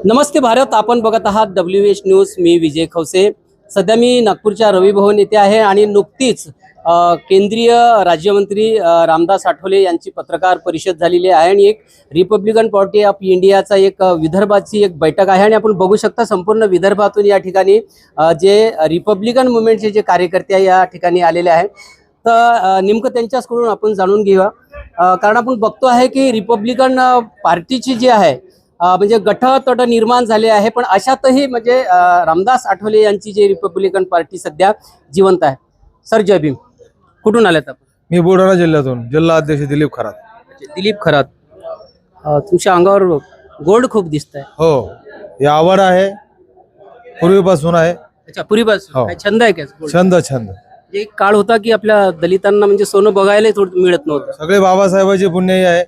नमस्ते भारत, आपण बघत आहात WH न्यूज. मी विजय खवसे. सध्या मी नागपूरच्या रवी भवन येथे आहे आणि नुकतीच केंद्रीय राज्यमंत्री रामदास आठवले यांची पत्रकार परिषद झालेली आहे आणि एक रिपब्लिकन पार्टी ऑफ इंडियाचा एक विदर्भाची एक बैठक आहे आणि आपण बघू शकता संपूर्ण विदर्भातून या ठिकाणी जे रिपब्लिकन मुवमेंटचे जे कार्यकर्ते या ठिकाणी आलेले आहेत. तर नेमकं त्यांच्याकडून आपण जाणून घेऊया, कारण आपण बघतो आहे की रिपब्लिकन पार्टीची जी आहे म्हणजे गटतट निर्माण झाले आहे, पण अशातही म्हणजे रामदास आठवले यांची जी रिपब्लिकन पार्टी सध्या जिवंत आहे. सर जय भीम. कुठून आल्यात आपण? मी बुलढाणा जिल्ह्यातून जिल्हा अध्यक्ष दिलीप खरात. दिलीप खरात, तुमच्या अंगावर गोल्ड खूप दिसत आहे. हो, हे आवड आहे, पूर्वीपासून आहे. अच्छा, पूर्वीपासून हो. काय छंद आहे काय? छंद एक काळ होता की आपल्या दलितांना म्हणजे सोनं बघायला थोडं मिळत नव्हतं. सगळे बाबासाहेबांची पुण्याई आहे.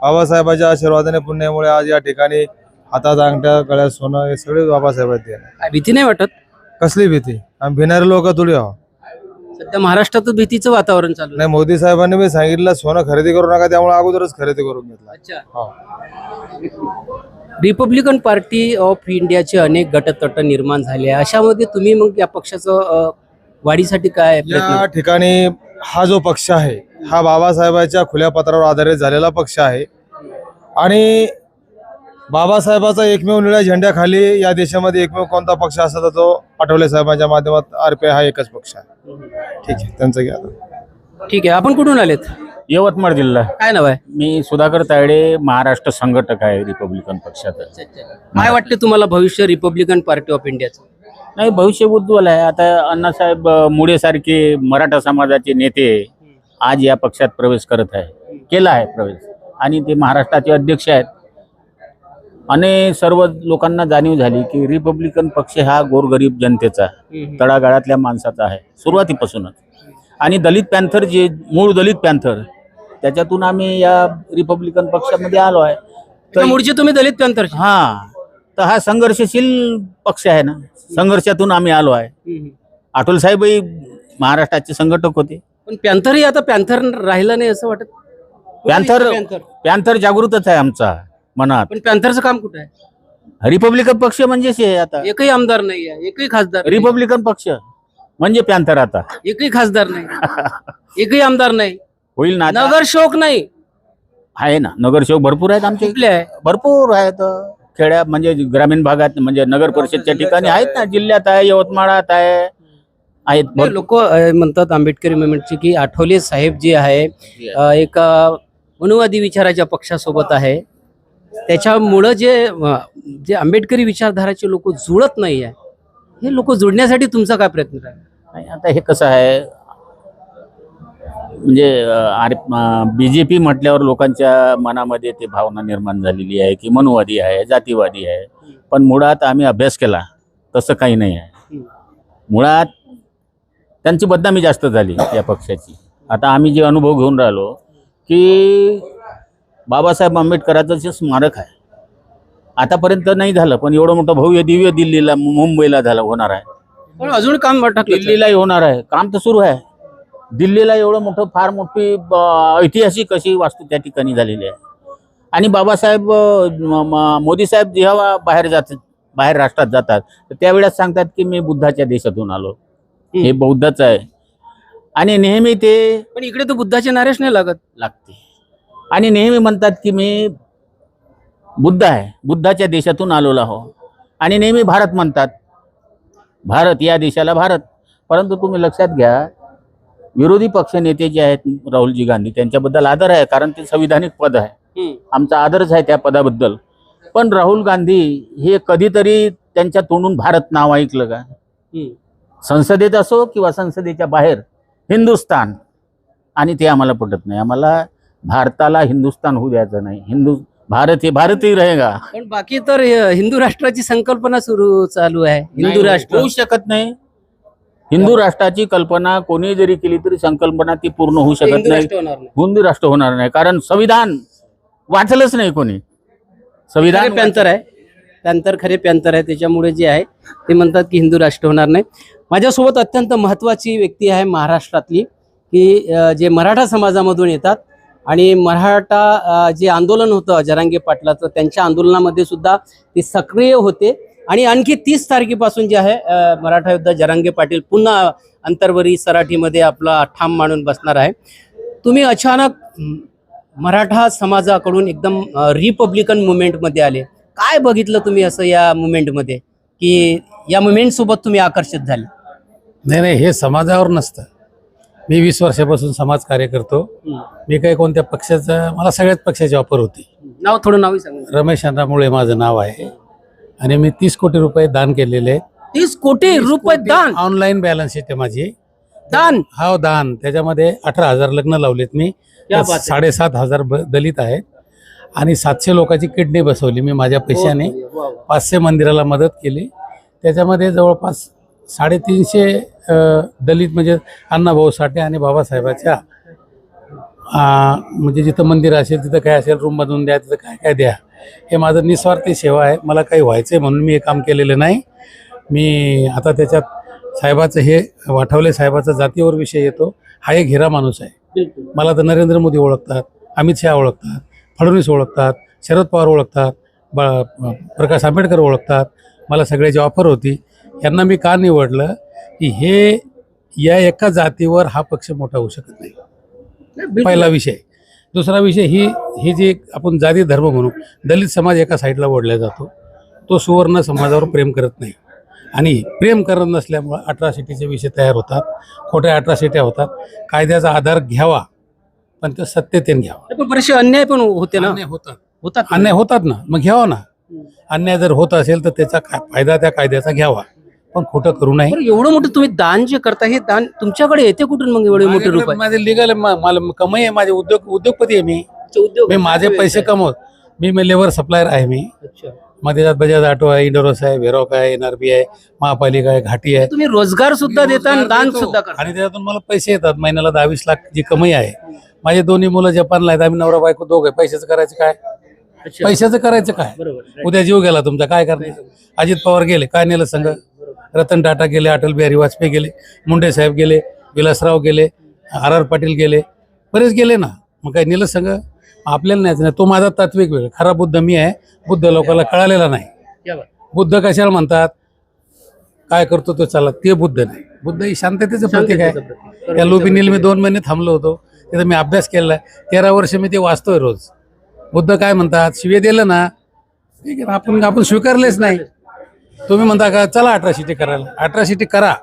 बाबासाहेबांच्या आशीर्वादाने पुण्यामुळे आज या ठिकाणी हातात अंगठ्या गळ्यात सोनं हे सगळे बाबासाहेबांचे आहे. काय भीती नाही वाटत? कसली भीती? आम्ही भिणारे लोक थोडी आहोत. सध्या महाराष्ट्रात भीतीचं वातावरण चालू आहे. नाही, मोदी साहेबांनी मी सांगितलं सोनं खरेदी करू नका, त्यामुळे अगोदरच खरेदी करून घेतला. अच्छा, हो. रिपब्लिकन पार्टी ऑफ इंडियाचे अनेक गटतट निर्माण झाले आहे. अशामध्ये तुम्ही मग या पक्षाचं वाढीसाठी काय या प्रयत्न? ठिकाणी हा जो पक्ष आहे हा बाबासाहेबांच्या खुल्या पत्रावर आधारित झालेला पक्ष आहे आणि बाबासाहेबाचा एकमेव निळ्या झेंड्याखाली या देशामध्ये एकमेव कोणता पक्ष असा तर तो आठवले साहेबांच्या माध्यमात RPI हा एकच पक्ष आहे. ठीक आहे, त्यांचं घ्या. ठीक आहे, आपण कुठून आलेत? यवतमाळ जिल्हा. काय नाव आहे? मी सुधाकर तायडे, महाराष्ट्र संघटक आहे रिपब्लिकन पक्षाचा. काय वाटते तुम्हाला भविष्य रिपब्लिकन पार्टी ऑफ इंडियाचं? नाही, भविष्य उज्ज्वल आहे. आता अण्णासाहेब मुळे सारखे मराठा समाजाचे नेते आज या पक्षात प्रवेश करत आहे, केला आहे प्रवेश, आणि ते महाराष्ट्राचे अध्यक्ष आहेत. आणि सर्व लोकांना जाणीव झाली की रिपब्लिकन पक्ष हा गोरगरीब जनतेचा, तळागाळातल्या माणसाचा आहे सुरुवातीपासूनच. आणि दलित पॅन्थर जे मूळ दलित पॅन्थर, त्याच्यातून आम्ही या रिपब्लिकन पक्षामध्ये आलो आहे. तर मूळचे तुम्ही दलित पॅन्थर? हा, तर हा संघर्षशील पक्ष आहे ना, संघर्षातून आम्ही आलो आहे. आठवले साहेबही महाराष्ट्राचे संघटक होते. पण पॅन्थरही आता पॅन्थर राहिलं नाही असं वाटत? पॅन्थर जागृतच आहे आमचा मनात. पण पॅन्थरचं काम कुठं आहे? रिपब्लिकन पक्ष म्हणजे आता एकही आमदार नाही आहे, एकही खासदार नाही. रिपब्लिकन पक्ष म्हणजे पॅन्थर आता एकही खासदार नाही, एकही आमदार नाही, होईल ना. नगरसेवक नाही आहे ना, नगरसेवक भरपूर आहेत आमचे. कुठले आहे? भरपूर आहेत खेड्या म्हणजे ग्रामीण भागात, म्हणजे नगर परिषदच्या ठिकाणी आहेत ना. जिल्ह्यात आहे, यवतमाळात आहे, आहेत. लोक म्हणतात आंबेडकरी मुवमेंटचे की आठवले साहेब जे आहे एक मनुवादी विचाराच्या पक्षासोबत आहे, त्याच्यामुळं जे आंबेडकरी विचारधाराचे लोक जुळत नाही आहे. हे लोक जुळण्यासाठी तुमचा काय प्रयत्न आहे? नाही, आता हे कसं आहे, म्हणजे BJP म्हटल्यावर लोकांच्या मनामध्ये ते भावना निर्माण झालेली आहे की मनुवादी आहे, जातीवादी आहे. पण मुळात आम्ही अभ्यास केला तसं काही नाही आहे. मुळात त्यांची बदनामी जास्त झाली या पक्षाची. आता आम्ही जे अनुभव घेऊन राहिलो की बाबासाहेब आंबेडकरांचं जे स्मारक आहे आतापर्यंत नाही झालं, पण एवढं मोठं भव्य दिव्य दिल्लीला, मुंबईला झालं, होणार आहे. पण अजून काम दिल्लीलाही होणार आहे, काम तर सुरू आहे. दिल्लीला एवढं मोठं, फार मोठी ऐतिहासिक अशी वास्तू त्या ठिकाणी झालेली आहे. आणि बाबासाहेब मोदी साहेब जेव्हा बाहेर राष्ट्रात जातात तर त्यावेळेस सांगतात की मी बुद्धाच्या देशातून आलो, हे बौद्धच आहे. आणि नेहमी ते, पण इकडे तर बुद्धाचे नारेच नाही लागते. आणि नेहमी म्हणतात की मी बुद्ध आहे, बुद्धाच्या देशातून आलेलो आहो. आणि नेहमी भारत म्हणतात, भारत, या देशाला भारत. परंतु तुम्ही लक्षात घ्या, विरोधी पक्ष नेते जे आहेत राहुलजी गांधी, त्यांच्याबद्दल आदर आहे, कारण ते संविधानिक पद आहे, आमचा आदरच आहे त्या पदाबद्दल. पण राहुल गांधी हे कधीतरी त्यांच्या तोंडून भारत नाव ऐकलं का? संसदेत असो किंवा संसदेच्या बाहेर हिंदुस्तान, आणि ते आम्हाला पटत नाही. आम्हाला भारताला हिंदुस्तान होऊ द्यायचं नाही. भारत हे भारतही रहेगा. पण बाकी तर हिंदू राष्ट्राची संकल्पना चालू आहे. हिंदू राष्ट्र होऊ शकत नाही. हिंदू राष्ट्राची कल्पना कोणी जरी केली तरी संकल्पना ती पूर्ण होऊ शकत नाही. हिंदू राष्ट्र होणार नाही, कारण संविधान वाचलंच नाही कोणी. संविधान पॅन्थर आहे, पॅन्थर खरे पॅन्थर आहे, त्याच्यामुळे जे आहे ते म्हणतात की हिंदू राष्ट्र होणार नाही. माझ्यासोबत अत्यंत महत्त्वाची व्यक्ती आहे महाराष्ट्रातली, की जे मराठा समाजामधून येतात आणि मराठा जे आंदोलन होतं जरांगे पाटलाचं, त्यांच्या आंदोलनामध्ये सुद्धा ते सक्रिय होते. आणि आणखी 30 तारखेपासून जे आहे मराठा योद्धा जरांगे पाटील पुन्हा अंतरवरी सराठीमध्ये आपला ठाम मांडून बसणार आहे. तुम्ही अचानक मराठा समाजाकडून एकदम रिपब्लिकन मुवमेंटमध्ये आले. काय बघितलं तुम्ही असं या मुवमेंटमध्ये की या मुवमेंट सोबत तुम्ही आकर्षित झाले? नाही नाही, हे समाजावर नसतं. मी 20 वर्षापासून समाज कार्य करतो. मी काही कोणत्या पक्षाचं, मला सगळ्याच पक्षाची ऑफर होती. थोडं नाव सांगा. रमेश मुळे माझं नाव आहे आणि मी 30 कोटी रुपये दान केलेले. 30 कोटी रुपये दान? ऑनलाईन बॅलन्स शीट आहे माझी. दान? हा, दान. त्याच्यामध्ये 18,000 लग्न लावलेत मी. 7,500 दलित आहेत आणि 700 लोकांची किडनी बसवली मी माझ्या पैशाने. 500 मंदिराला मदत केली. त्याच्यामध्ये जवळपास 350 दलित, म्हणजे अण्णाभाऊ साठे आणि बाबासाहेबाच्या म्हणजे जिथं मंदिर असेल तिथं काय असेल रूम बनवून द्या, तिथं काय काय द्या. हे माझं निस्वार्थी सेवा आहे. मला काही व्हायचं आहे म्हणून मी हे काम केलेलं नाही. मी आता त्याच्यात साहेबाचं, हे वाठवले साहेबाचा जातीवर विषय येतो. हा एक हिरा माणूस आहे. मला तर नरेंद्र मोदी ओळखतात, अमित शहा ओळखतात, फडणवीस ओळखतात, शरद पवार ओळखतात, प्रकाश आंबेडकर ओळखतात. मला सगळ्याची ऑफर होती. यांना मी का निवडलं की हे या एका जातीवर हा पक्ष मोठा होऊ शकत नाही, पहिला विषय. दुसरा विषय, ही जी आपण जाती धर्म म्हणू, दलित समाज एका साईडला ओढला जातो. तो सुवर्ण समाजावर प्रेम करत नाही आणि प्रेम करत नसल्यामुळं अट्रॉसिटीचे विषय तयार होतात, खोट्या अट्रॉसिट्या होतात. कायद्याचा आधार घ्यावा पण तो सत्यतेने घ्यावा. पण बरेचसे अन्याय पण होते ना? अन्याय होतात ना, मग घ्यावा ना. अन्याय जर होत असेल तर त्याचा फायदा त्या कायद्याचा घ्यावा, पण खोटं करू नये. एवढं मोठं तुम्ही दान जे करता, हे दान तुमच्याकडे येते कुठून मग एवढे मोठे रुपये? माझे लिगल, मला कमाई आहे. माझे उद्योगपती आहे मी माझे पैसे कमवत. मी लेबर सप्लायर आहे. मग त्याच्यात बजाज ऑटो आहे, इंडोरोस आहे, व्हेरॉक आहे, एनआरबी आहे, महापालिका आहे, घाटी आहे. तुम्ही रोजगार सुद्धा देता आणि दान सुद्धा करता. आणि त्याच्यातून मला पैसे येतात. महिन्याला 10-20 लाख जी कमाई आहे. माझे दोन्ही मुलं जपानला आहेत. आम्ही नवरा बायको दोघे. पैशाचं करायचं काय? पैशाचं करायचं काय? उद्या जीव गेला तुमचा, काय करणार? अजित पवार गेले, काय नेलं संघ? रतन टाटा गेले, अटल बिहारी वाजपेयी गेले, मुंडे साहेब गेले, विलासराव गेले, RR पाटील गेले, बरेच गेले ना. मग काय नेलं संघ? आपल्याला नाही. तो माझा तात्विक वेळ. खरा बुद्ध मी आहे. बुद्ध लोकांना कळालेला नाही. बुद्ध कशाला म्हणतात? काय करतो तो चालत, ते बुद्ध नाही. बुद्ध ही शांततेचं प्रतीक आहे. त्या लोभिनीला मी 2 महिने थांबलो होतो. तिथं मी अभ्यास केला. 13 वर्ष मी ते वाचतोय रोज. बुद्ध काय म्हणतात? शिवे दिलं ना, ठीक आहे, आपण स्वीकारलेच नाही. तुम्ही म्हणता का चला अट्रॉसिटी करायला? अट्रॉसिटी करा,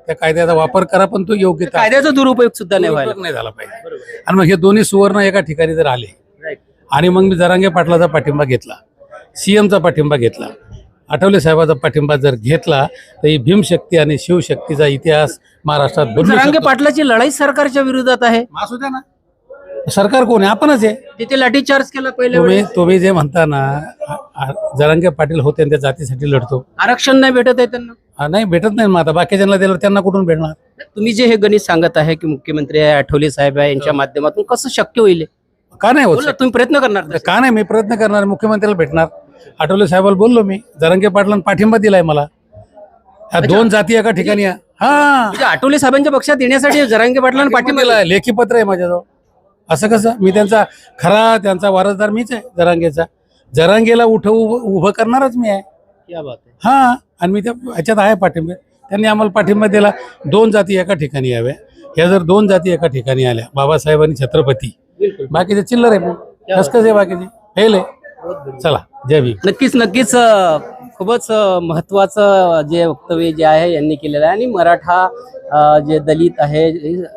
त्या कायद्याचा वापर करा, पण तो योग्य कायद्याचा दुरुपयोग सुद्धा नाही झाला पाहिजे. आणि मग हे दोन्ही सुवर्ण एका ठिकाणी जर आले, आणि मग मी जरांगे पाटलाचा पाठिंबा घेतला, CMचा पाठिंबा घेतला, आठवले साहेबाचा पाठिंबा जर घेतला, तर ही भीमशक्ती आणि शिवशक्तीचा इतिहास महाराष्ट्रात बदलू शकतो. जरांगे पाटलाची लढाई सरकारच्या विरोधात आहे. असू द्या ना, सरकार कोण आहे? आपणच आहे. तिथे लाठीचार्ज केला पहिले. तुम्ही जे म्हणता ना, जरांगे पाटील होते आणि त्या जातीसाठी लढतो. आरक्षण नाही भेटत आहे त्यांना? नाही भेटत नाही. मग आता बाकीच्यांना दिलं, त्यांना कुठून भेटणार? तुम्ही जे हे गणित सांगत आहे की मुख्यमंत्री आहे, आठवले साहेब आहे, यांच्या माध्यमातून कसं शक्य होईल? का नाही होत? तुम्ही प्रयत्न करणार का नाही? मी प्रयत्न करणार. मुख्यमंत्र्याला भेटणार. आठवले साहेबाला बोललो मी. जरांगे पाटलांना पाठिंबा दिलाय मला. ह्या 2 जाती एका ठिकाणी. हा, आठवले साहेबांच्या पक्षात येण्यासाठी जरांगे पाटलांना पाठिंबा दिलाय. लेखी पत्र आहे माझ्याजवळ. असं कसं? मी त्यांचा वारसदार मीच आहे. जरांगेला उभं करणारच मी आहे. हा, आणि मी त्या ह्याच्यात आहे पाठिंबा. त्यांनी आम्हाला पाठिंबा दिला. 2 जाती एका ठिकाणी याव्या. ह्या जर 2 जाती एका ठिकाणी आल्या, बाबासाहेब आणि छत्रपती, बाकीचे चिल्लर आहे. मग कसं आहे? बाकीचे फेल आहे. चला, जय भीम. नक्कीच खूपच महत्वाचं जे वक्तव्य जे आहे यांनी केलेलं आहे. आणि मराठा जे दलित आहे,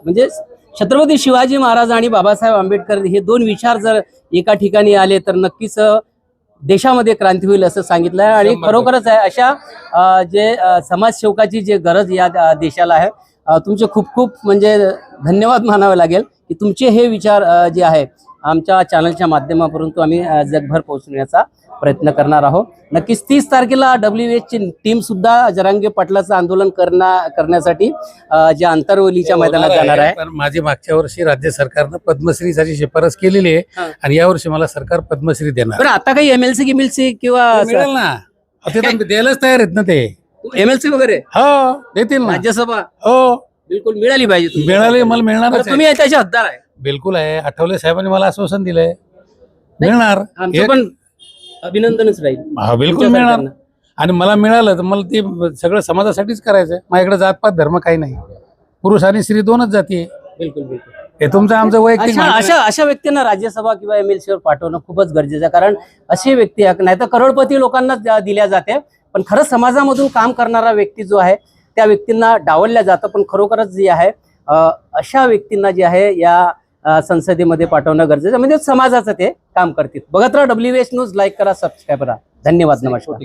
म्हणजे छत्रपती शिवाजी महाराज आणि बाबासाहेब आंबेडकर हे 2 विचार जर एका ठिकाणी आले तर नक्कीच देशामध्ये क्रांती होईल असं सांगितलं आहे. आणि खरोखरच आहे, अशा जे समाजसेवकाची जे गरज या देशाला आहे. तुमचे खूप खूप म्हणजे धन्यवाद मानावे लागेल की तुमचे हे विचार जे आहे आमच्या चॅनलच्या माध्यमातून आम्ही जगभर पोहोचवण्याचा प्रयत्न करणार आहोत. नक्कीच 30 तारखेला WH ची टीम सुद्धा जरांगे पाटलाचं आंदोलन करण्यासाठी जे आंतरवलीच्या मैदानात जाणार आहे. पण माझी मागच्या वर्षी राज्य सरकारनं पद्मश्रीसाठी शिफारस केलेली आहे आणि यावर्षी मला सरकार पद्मश्री देणार. बरं, आता काही MLC किंवा मिळेल ना? द्यायलाच तयार आहेत ना ते MLC वगैरे. हो, देतील ना. राज्यसभा हो, बिलकुल मिळाली पाहिजे. मिळाली, मला मिळणार. तुम्ही त्याचे हकदार आहे. बिलकुल आहे. आठवले साहेबांनी मला आश्वासन दिलंय मिळणार. आमचं पण अभिनंदनच राहील. हा बिलकुल तुमच्या मिळणार. सरकारनं. आणि मला मिळालं तर मला ते सगळं समाजासाठीच करायचं. माझ्याकडे जातपात धर्म काही नाही. पुरुष आणि स्त्री दोनच जाती आहे. बिलकुल बिलकुल. हे तुमचं आमचं वैयक्तिक अशा मान्य आहे. अशा अशा व्यक्तींना राज्यसभा किंवा MLC वर पाठवणं खूपच गरजेचं आहे. कारण अशी व्यक्ती नाही तर करोडपती लोकांना दिल्या जाते, पण खरंच समाजामधून काम करणारा व्यक्ती जो आहे त्या व्यक्तींना डावलल्या जातं. पण खरोखरच जे आहे अशा व्यक्तींना जे आहे या संसदेमध्ये पाठवणं गरजेचं आहे. म्हणजे समाजाचं ते काम करतील. बघत राहा WH न्यूज. लाईक करा, सबस्क्राईब करा. धन्यवाद. नमस्कार.